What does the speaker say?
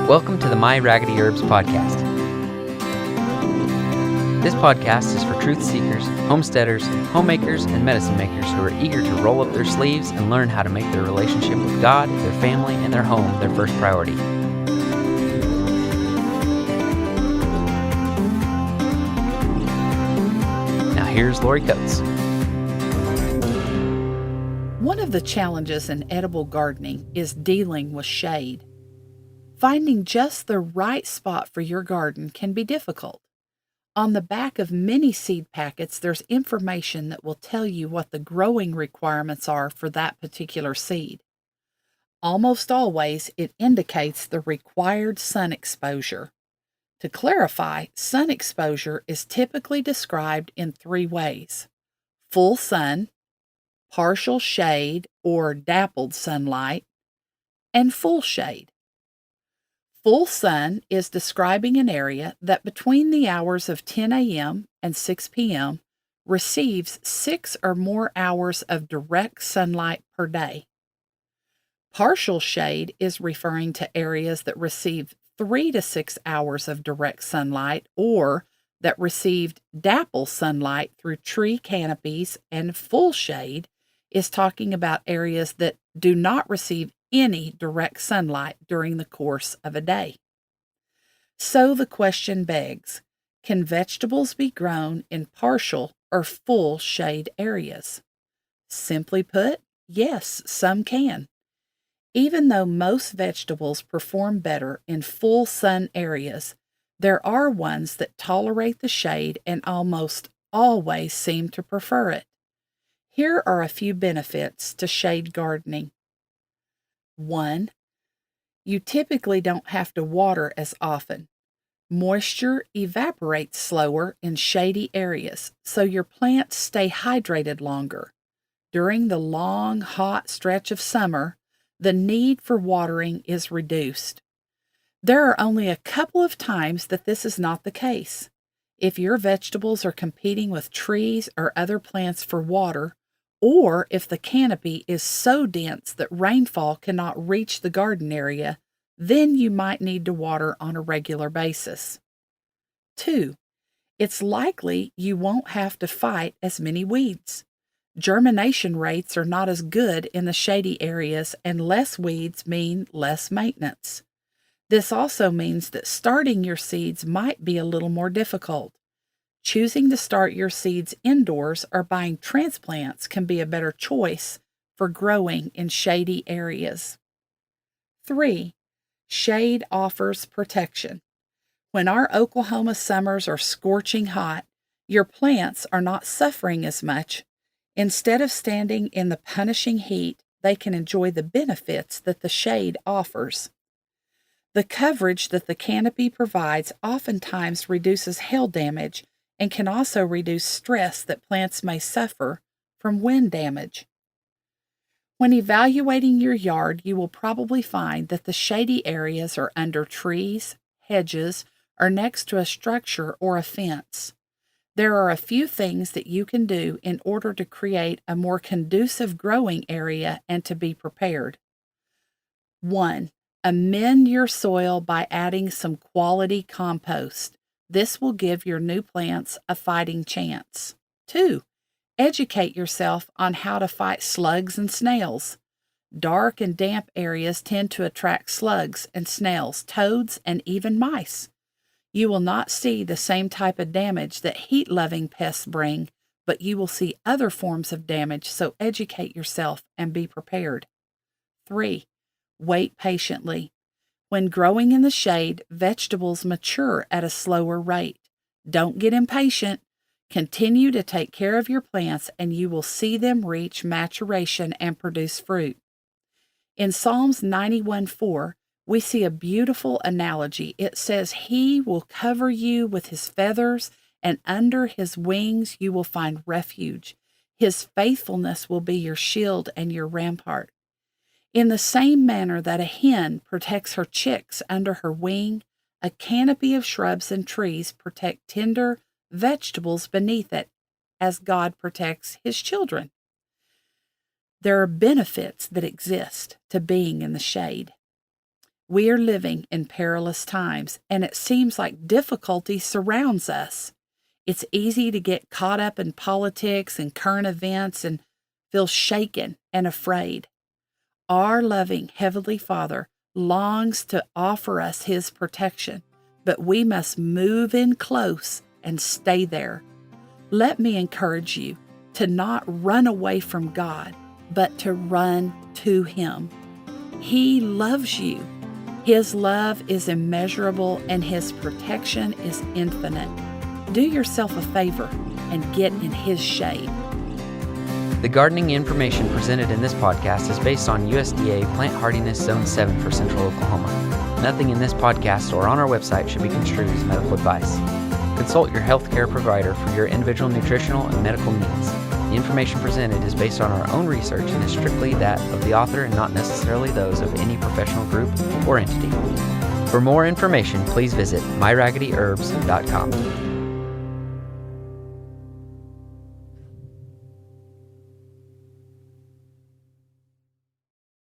Welcome to the My Raggedy Herbs podcast. This podcast is for truth seekers, homesteaders, homemakers, and medicine makers who are eager to roll up their sleeves and learn how to make their relationship with God, their family, and their home their first priority. Now here's Lori Coates. One of the challenges in edible gardening is dealing with shade. Finding just the right spot for your garden can be difficult. On the back of many seed packets, there's information that will tell you what the growing requirements are for that particular seed. Almost always, it indicates the required sun exposure. To clarify, sun exposure is typically described in three ways: full sun, partial shade or dappled sunlight, and full shade. Full sun is describing an area that between the hours of 10 a.m. and 6 p.m. receives 6 or more hours of direct sunlight per day. Partial shade is referring to areas that receive 3 to 6 hours of direct sunlight or that received dapple sunlight through tree canopies, and full shade is talking about areas that do not receive any direct sunlight during the course of a day. So the question begs, can vegetables be grown in partial or full shade areas? Simply put, yes, some can. Even though most vegetables perform better in full sun areas, there are ones that tolerate the shade and almost always seem to prefer it. Here are a few benefits to shade gardening. 1. You typically don't have to water as often. Moisture evaporates slower in shady areas, so your plants stay hydrated longer. During the long, hot stretch of summer, the need for watering is reduced. There are only a couple of times that this is not the case. If your vegetables are competing with trees or other plants for water, or if the canopy is so dense that rainfall cannot reach the garden area, then you might need to water on a regular basis. 2. It's likely you won't have to fight as many weeds. Germination rates are not as good in the shady areas, and less weeds mean less maintenance. This also means that starting your seeds might be a little more difficult. Choosing to start your seeds indoors or buying transplants can be a better choice for growing in shady areas. 3. Shade offers protection. When our Oklahoma summers are scorching hot, your plants are not suffering as much. Instead of standing in the punishing heat, they can enjoy the benefits that the shade offers. The coverage that the canopy provides oftentimes reduces hail damage and can also reduce stress that plants may suffer from wind damage. When evaluating your yard, you will probably find that the shady areas are under trees, hedges, or next to a structure or a fence. There are a few things that you can do in order to create a more conducive growing area and to be prepared. 1. Amend your soil by adding some quality compost. This will give your new plants a fighting chance. 2. Educate yourself on how to fight slugs and snails. Dark and damp areas tend to attract slugs and snails, toads, and even mice. You will not see the same type of damage that heat-loving pests bring, but you will see other forms of damage, so educate yourself and be prepared. 3. Wait patiently. When growing in the shade, vegetables mature at a slower rate. Don't get impatient. Continue to take care of your plants, and you will see them reach maturation and produce fruit. In Psalms 91:4, we see a beautiful analogy. It says, "He will cover you with his feathers, and under his wings you will find refuge. His faithfulness will be your shield and your rampart." In the same manner that a hen protects her chicks under her wing, a canopy of shrubs and trees protect tender vegetables beneath it, as God protects his children. There are benefits that exist to being in the shade. We are living in perilous times, and it seems like difficulty surrounds us. It's easy to get caught up in politics and current events and feel shaken and afraid. Our loving Heavenly Father longs to offer us His protection, but we must move in close and stay there. Let me encourage you to not run away from God, but to run to Him. He loves you. His love is immeasurable and His protection is infinite. Do yourself a favor and get in His shade. The gardening information presented in this podcast is based on USDA Plant Hardiness Zone 7 for Central Oklahoma. Nothing in this podcast or on our website should be construed as medical advice. Consult your healthcare provider for your individual nutritional and medical needs. The information presented is based on our own research and is strictly that of the author and not necessarily those of any professional group or entity. For more information, please visit myraggedyherbs.com.